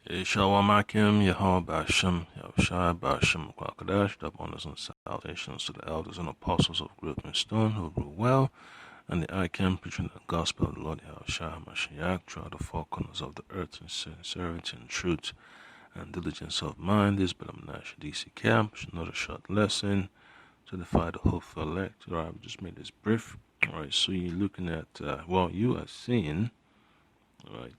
Shalom Akim, Yahweh Bashim, Yahushai Bashim Kwakadash, double honors and salutations to the elders and apostles of Growth and Stone who grew well, and the Akim preaching the gospel of the Lord Yahushai Mashiach throughout the four corners of the earth in sincerity and truth and diligence of mind. This Belamnash DC Camp, another short lesson to defy the hopeful elect. Alright, I've just made this brief. Alright, so you're looking at, you are seeing, alright,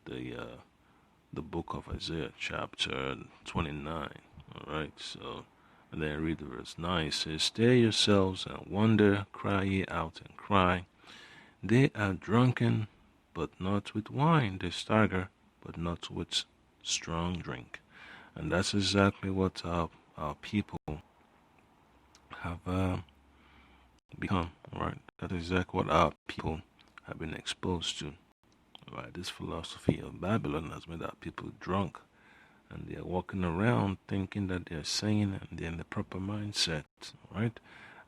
the book of Isaiah, chapter 29. Alright, so, and then read the verse 9. It says, Stir yourselves and wonder, cry ye out and cry. They are drunken, but not with wine. They stagger, but not with strong drink. And that's exactly what our people have become, right? That is exactly what our people have been exposed to. Right, this philosophy of Babylon has made our people drunk, and they are walking around thinking that they're sane and they're in the proper mindset, right?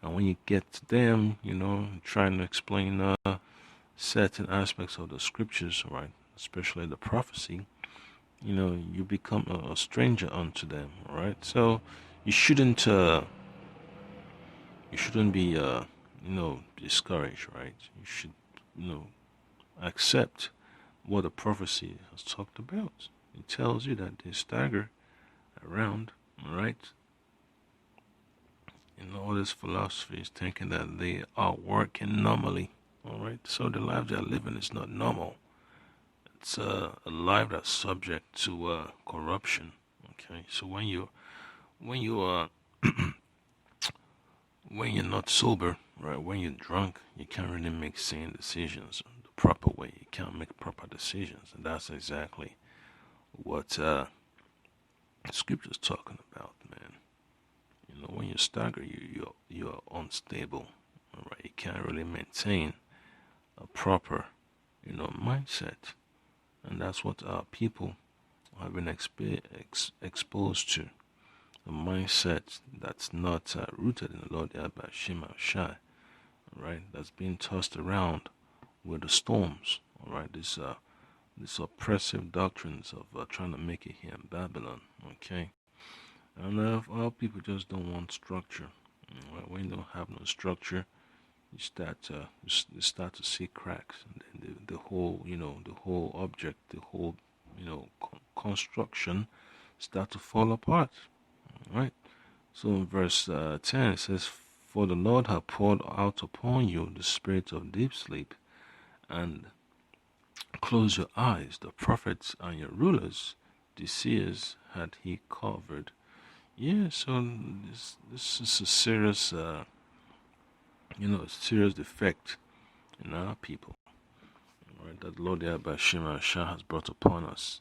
And when you get to them, trying to explain certain aspects of the scriptures, right, especially the prophecy, you become a stranger unto them, right? So you shouldn't be discouraged, right? You should accept what the prophecy has talked about. It tells you that they stagger around, right? In all this philosophy is thinking that they are working normally, all right? So the life they are living is not normal. It's a life that's subject to corruption. Okay, so when you are when you're not sober, right? When you're drunk, you can't really make sane decisions the proper way. You can't make proper decisions, and that's exactly what Scripture's talking about, man. When you stagger, you're unstable, all right? You can't really maintain a proper, mindset, and that's what our people have been exposed to. A mindset that's not rooted in the Lord Yahweh Shai, right? That's being tossed around with the storms, all right? This oppressive doctrines of trying to make it here in Babylon, okay? And our people just don't want structure. Right? When you don't have no structure, you start to see cracks, and then the whole object, the whole construction start to fall apart. Right? So in verse 10 it says, For the Lord hath poured out upon you the spirit of deep sleep, and close your eyes, the prophets and your rulers, the seers had he covered. Yeah, so this is a serious, serious defect in our people, right? That Lord Yahweh Shah has brought upon us.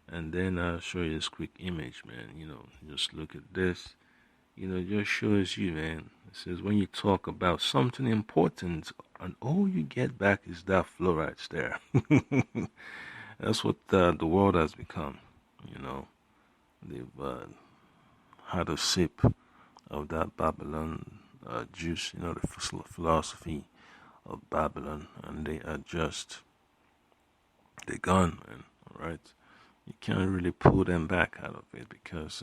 And then I'll show you this quick image, man. Just look at this. It just shows you, man. It says when you talk about something important, and all you get back is that fluorides there. That's what the world has become. They've had a sip of that Babylon juice, the philosophy of Babylon, and they're gone, man. All right, you can't really pull them back out of it because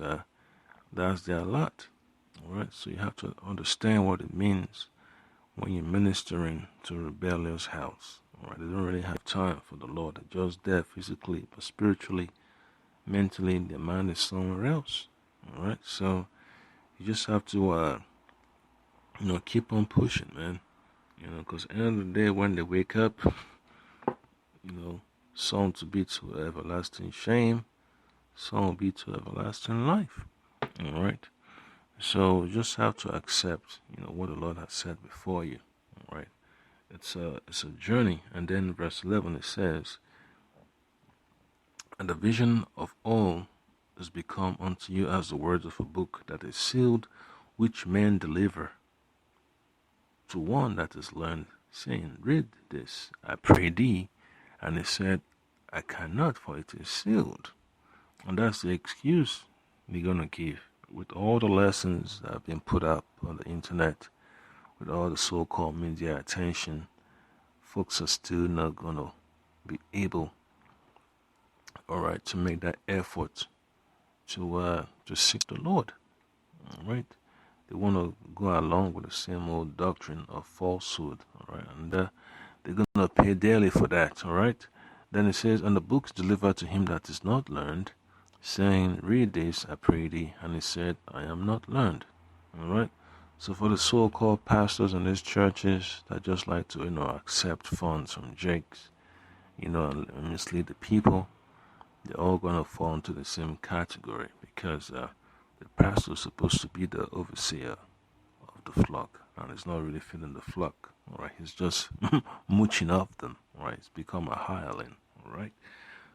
that's their lot. All right, so you have to understand what it means when you're ministering to a rebellious house. All right, they don't really have time for the Lord. They're just there physically, but spiritually, mentally, their mind is somewhere else. All right, so you just have to, keep on pushing, man. Because at the end of the day, when they wake up, some to be to everlasting shame, some will be to everlasting life. All right. So you just have to accept, what the Lord has said before you. All right. It's a journey. And then verse 11 it says, And the vision of all is become unto you as the words of a book that is sealed, which men deliver to one that is learned, saying, Read this, I pray thee. And he said, I cannot, for it is sealed. And that's the excuse they're going to give. With all the lessons that have been put up on the internet, with all the so-called media attention, folks are still not going to be able, all right, to make that effort to seek the Lord, all right. They want to go along with the same old doctrine of falsehood, all right, and they're going to pay dearly for that, all right. Then it says, and the books delivered to him that is not learned, saying, read this, I pray thee. And he said, I am not learned, all right. So for the so-called pastors in these churches that just like to, accept funds from jakes, and mislead the people, they're all going to fall into the same category because the pastor is supposed to be the overseer of the flock, and he's not really feeding the flock, all right. He's just mooching off them, all right. He's become a hireling, all right.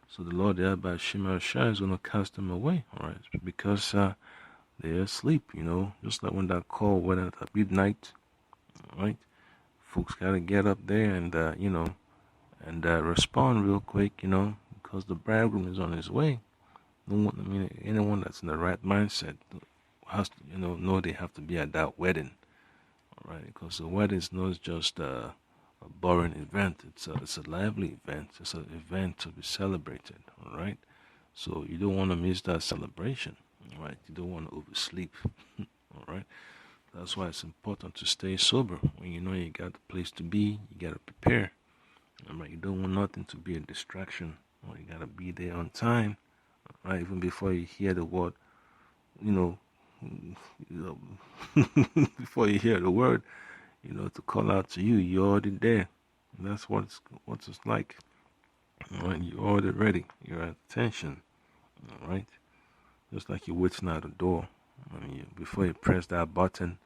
So the Lord thereby Shema Shai is going to cast them away, all right, because they're asleep, just like when that call went out at midnight, all right. Folks got to get up there and, respond real quick, because the bridegroom is on his way. No one, anyone that's in the right mindset has to, know they have to be at that wedding, all right, because the wedding is not just a boring event. It's a lively event. It's an event to be celebrated, all right. So you don't want to miss that celebration, all right. You don't want to oversleep, all right. That's why it's important to stay sober. When you know you got the place to be, you got to prepare, all right. You don't want nothing to be a distraction. You got to be there on time, all right, even before you hear the word, before you hear the word, to call out to you, you're already there. And that's what it's like. All right, you're already ready. You're at attention. All right, just like you're waiting at the door. Before you press that button,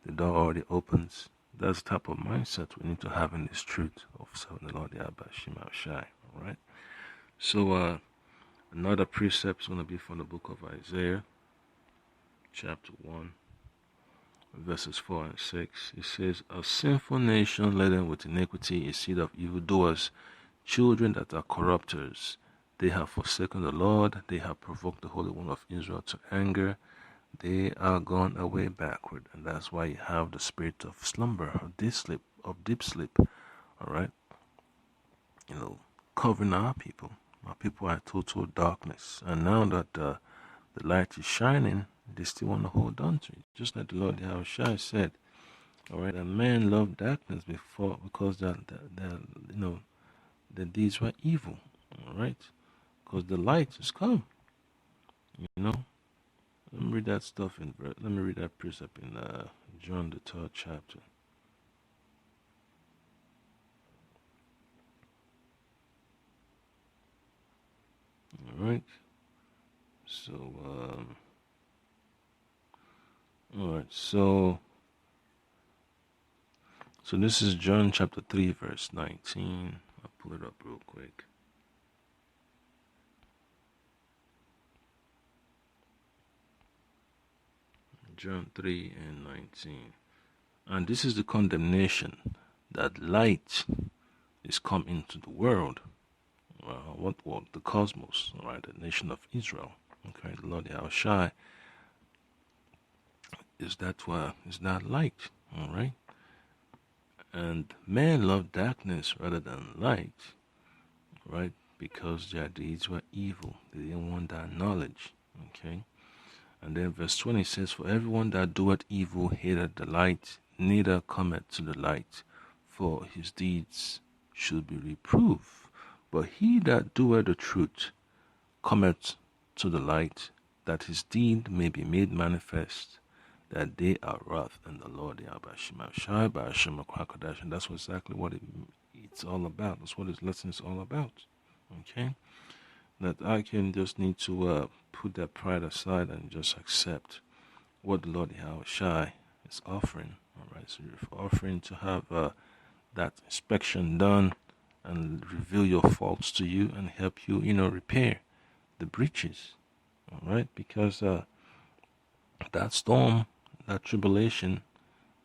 the door already opens. That's the type of mindset we need to have in this truth of serving the Lord Yahweh Shema Shai. All right. So another precept is going to be from the book of Isaiah, chapter 1. Verses 4 and 6, it says, a sinful nation laden with iniquity, a seed of evildoers, children that are corrupters. They have forsaken the Lord, they have provoked the Holy One of Israel to anger, they are gone away backward. And that's why you have the spirit of slumber, of deep sleep, all right? Covering our people. Our people are total darkness. And now that the light is shining, they still want to hold on to it. Just like the Lord Yahushua said, all right, a man loved darkness before because their deeds were evil, all right, because the light has come, Let me read that stuff let me read that precept in John the 3rd chapter. All right, so all right, so this is John chapter 3 verse 19. I'll pull it up real quick. John 3 and 19. And this is the condemnation, that light is come into the world. What world? The cosmos, all right, the nation of Israel. Okay, the Lord Yahushua is that light, all right? And men love darkness rather than light, right? Because their deeds were evil. They didn't want that knowledge, okay? And then verse 20 says, for everyone that doeth evil hateth the light, neither cometh to the light, for his deeds should be reproved. But he that doeth the truth cometh to the light, that his deed may be made manifest, that they are wrath in the Lord. And that's exactly what it's all about. That's what this lesson is all about. Okay? That I can just need to put that pride aside and just accept what the Lord Yahushua is offering. All right, so you're offering to have that inspection done and reveal your faults to you and help you, repair the breaches. All right, because that storm, that tribulation,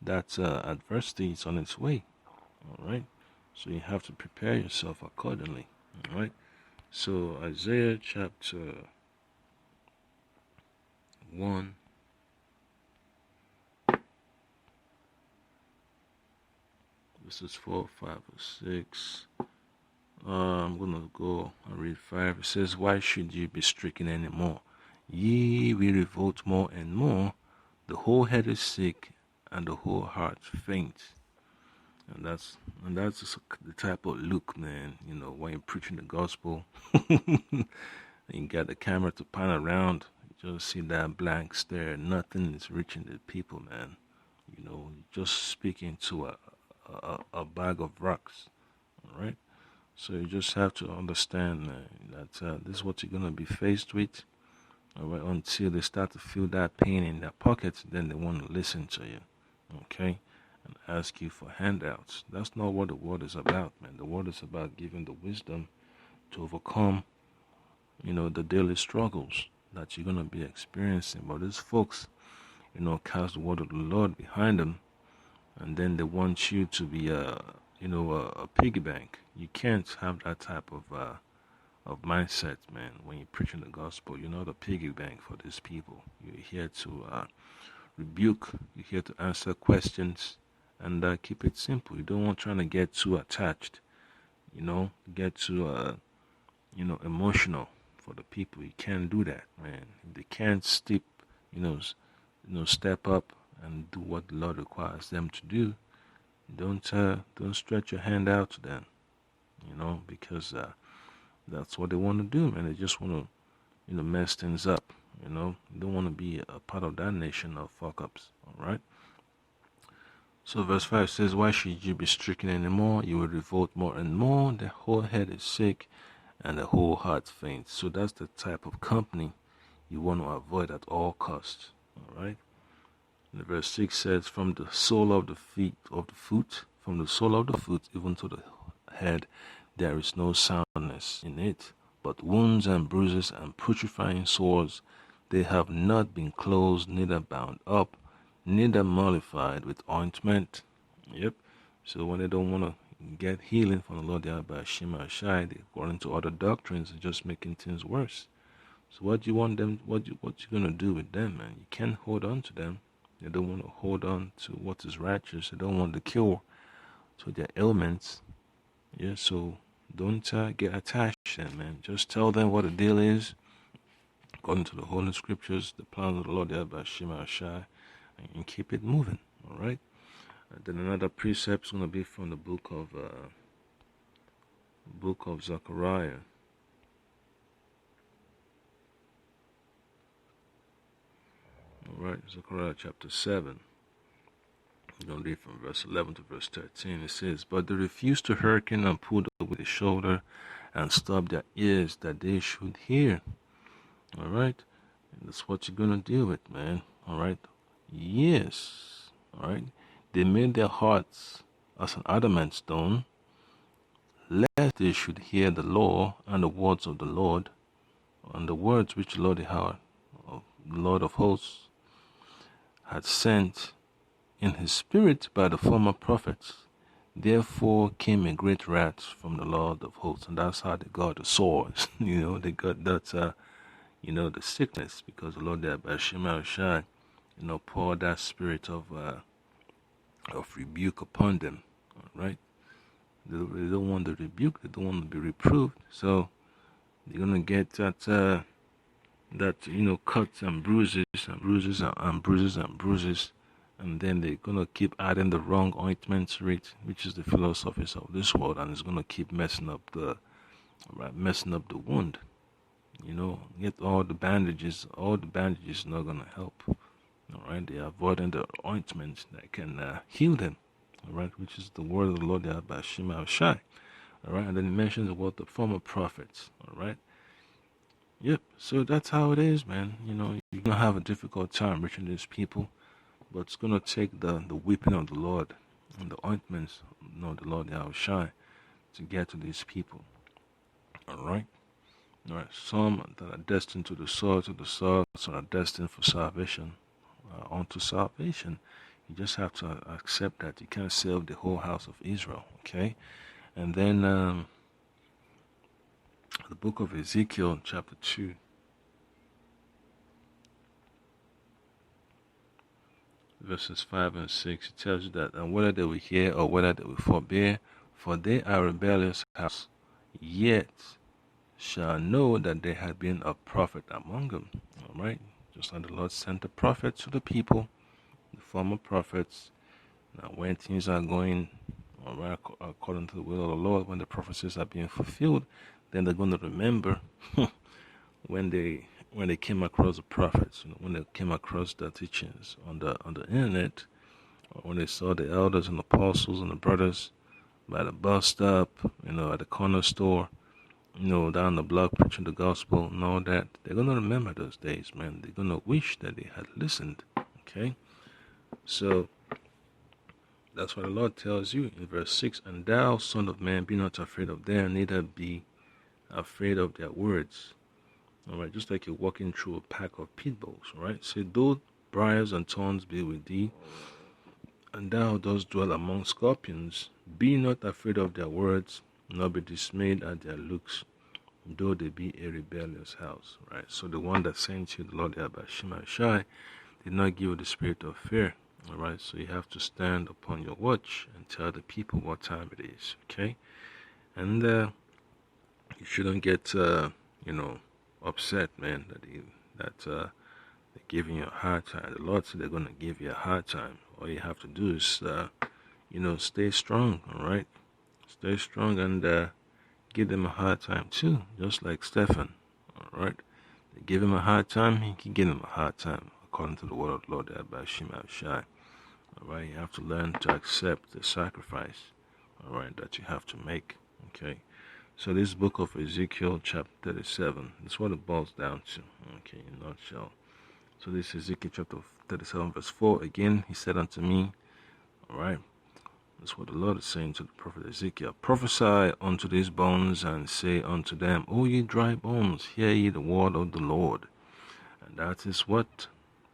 that adversity is on its way. All right, so you have to prepare yourself accordingly. All right, so Isaiah chapter 1. This is 4, 5, or 6. I'm gonna go and read 5. It says, "Why should you be stricken anymore? Ye will revolt more and more. The whole head is sick, and the whole heart faint." And that's just the type of look, man. When you're preaching the gospel, and you got the camera to pan around, you just see that blank stare. Nothing is reaching the people, man. Just speaking to a bag of rocks. All right. So you just have to understand that this is what you're gonna be faced with. All right. Until they start to feel that pain in their pockets, then they want to listen to you. Okay. And ask you for handouts. That's not what the word is about, man. The word is about giving the wisdom to overcome, the daily struggles that you're gonna be experiencing. But these folks, cast the word of the Lord behind them, and then they want you to be a piggy bank. You can't have that type of mindset, man. When you're preaching the gospel, you're not a piggy bank for these people. You're here to rebuke. You're here to answer questions, and keep it simple. You don't want trying to get too attached. Get too emotional for the people. You can't do that, man. If they can't step up and do what the Lord requires them to do, don't stretch your hand out to them, because that's what they want to do, man. They just want to, mess things up. You don't want to be a part of that nation of fuck ups. All right. So verse 5 says, "Why should you be stricken anymore? You will revolt more and more. The whole head is sick, and the whole heart faints." So that's the type of company you want to avoid at all costs. All right. And verse 6 says, "From the sole of the foot, from the sole of the foot even to the head, there is no soundness in it, but wounds and bruises and putrefying sores. They have not been closed, neither bound up, neither mollified with ointment." Yep. So when they don't want to get healing from the Lord by Shema Shai, according to other doctrines, are just making things worse. So what you want them? What you gonna do with them, man? You can't hold on to them. They don't want to hold on to what is righteous. They don't want the cure to their ailments. Yeah, so don't get attached to them, man. Just tell them what the deal is, according to the Holy Scriptures, the plan of the Lord by Shema Shai, and keep it moving. All right. Then another precept is going to be from the book of Zechariah. All right, Zechariah chapter 7. We're going to read from verse 11 to verse 13. It says, "But they refused to hearken and pulled up with the shoulder and stopped their ears that they should hear." All right, and that's what you're going to deal with, man. All right, yes. All right, they made their hearts as an adamant stone, lest they should hear the law and the words of the Lord, and the words which the Lord of hosts, had sent in his spirit by the former prophets. Therefore came a great wrath from the Lord of hosts. And that's how they got the sores. They got that, the sickness, because the Lord there by Shema Shai, poured that spirit of rebuke upon them. All right? They don't want the rebuke. They don't want to be reproved. So they're going to get that, cuts and bruises and bruises and bruises and bruises. And then they're going to keep adding the wrong ointment to it, which is the philosophies of this world, and it's going to keep messing up the wound. Get all the bandages. All the bandages not going to help. All right, they're avoiding the ointment that can heal them. All right, which is the word of the Lord by Shema Shai. All right, and then it mentions about the former prophets. All right. Yep, so that's how it is, man. You're going to have a difficult time reaching these people. But it's going to take the whipping of the Lord and the ointments, the Lord Yahushua, to get to these people. All right? All right. Some that are destined to the sword, some are destined for salvation, unto salvation. You just have to accept that you can't save the whole house of Israel. Okay? And then the book of Ezekiel, chapter 2. Verses 5 and 6, it tells you that, and whether they will hear or whether they will forbear, for they are rebellious house. yet shall know that there had been a prophet among them. All right, just like the Lord sent the prophets to the people, the former prophets. Now, when things are going all right according to the will of the Lord, when the prophecies are being fulfilled, then they're going to remember when they came across the prophets, when they came across the teachings on the internet, or when they saw the elders and apostles and the brothers by the bus stop, at the corner store, down the block preaching the gospel and all that. They're gonna remember those days, man. They're gonna wish that they had listened. Okay, so that's what the Lord tells you in verse 6. And thou, son of man, be not afraid of them, neither be afraid of their words. All right, just like you're walking through a pack of pit bulls. All right, say, though briars and thorns be with thee, and thou dost dwell among scorpions, be not afraid of their words, nor be dismayed at their looks, though they be a rebellious house. Right, so the one that sent you, the Lord Shai, did not give you the spirit of fear. All right, so you have to stand upon your watch and tell the people what time it is. Okay, and you shouldn't get upset, man, that they're giving you a hard time. The Lord said they're going to give you a hard time. All you have to do is stay strong. All right, stay strong and give them a hard time too, just like Stephen. All right, they give him a hard time, he can give him a hard time according to the word of the Lord by Shai. All right, you have to learn to accept the sacrifice. All right, that you have to make. Okay. So this book of Ezekiel chapter 37, that's what it boils down to, okay, in a nutshell. So this is Ezekiel chapter 37 verse 4. Again, he said unto me, all right, that's what the Lord is saying to the prophet Ezekiel. Prophesy unto these bones and say unto them, O ye dry bones, hear ye the word of the Lord. And that is what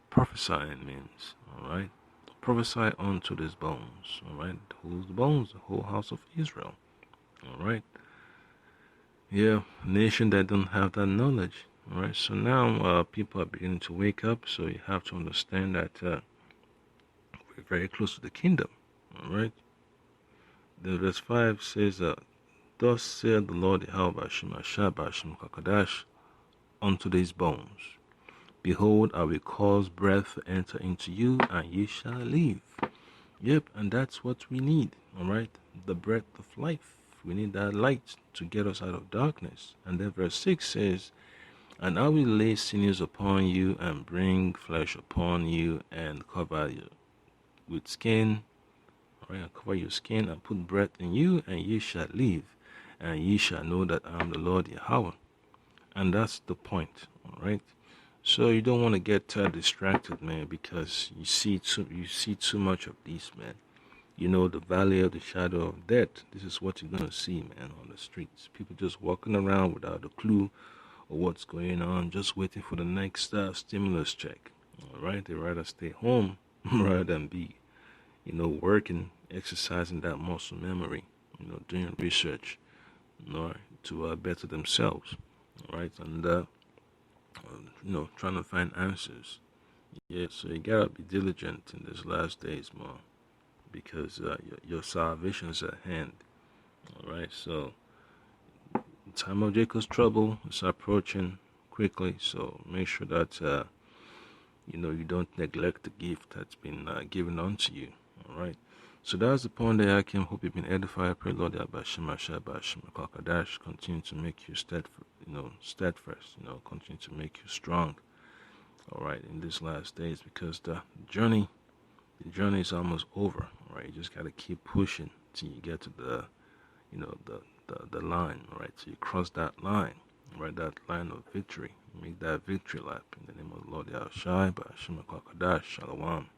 prophesying means, all right. Prophesy unto these bones, all right. Whose bones? The whole house of Israel, all right. Yeah, nation that don't have that knowledge. All right, so now people are beginning to wake up. So you have to understand that we're very close to the kingdom. All right. The verse 5 says, "Thus said the Lord Yahweh Bashim Kakadash unto these bones, Behold, I will cause breath to enter into you, and ye shall live." Yep, and that's what we need. All right, the breath of life. We need that light to get us out of darkness. And then verse 6 says, "And I will lay sinews upon you, and bring flesh upon you, and cover you with skin. All right, and cover your skin, and put breath in you, and ye shall live. And ye shall know that I am the Lord Yahweh." And that's the point. All right. So you don't want to get distracted, man, because you see too much of these, man. The valley of the shadow of death. This is what you're going to see, man, on the streets. People just walking around without a clue of what's going on, just waiting for the next stimulus check. All right, they rather stay home rather than be, working, exercising that muscle memory, doing research, to better themselves. All right, and, trying to find answers. Yeah, so you gotta be diligent in these last days, man, because your salvation is at hand. All right, so the time of Jacob's trouble is approaching quickly, so make sure that you don't neglect the gift that's been given unto you. All right, so that's the point that I came. Hope you've been edified. I pray, Lord, that Bashim continue to make you steadfast, continue to make you strong. All right, in these last days, because the journey is almost over. All right, you just gotta keep pushing till you get to the line. All right, so you cross that line, right, that line of victory. Make that victory lap in the name of the Lord Yahushua, Ba'ashim Shalom.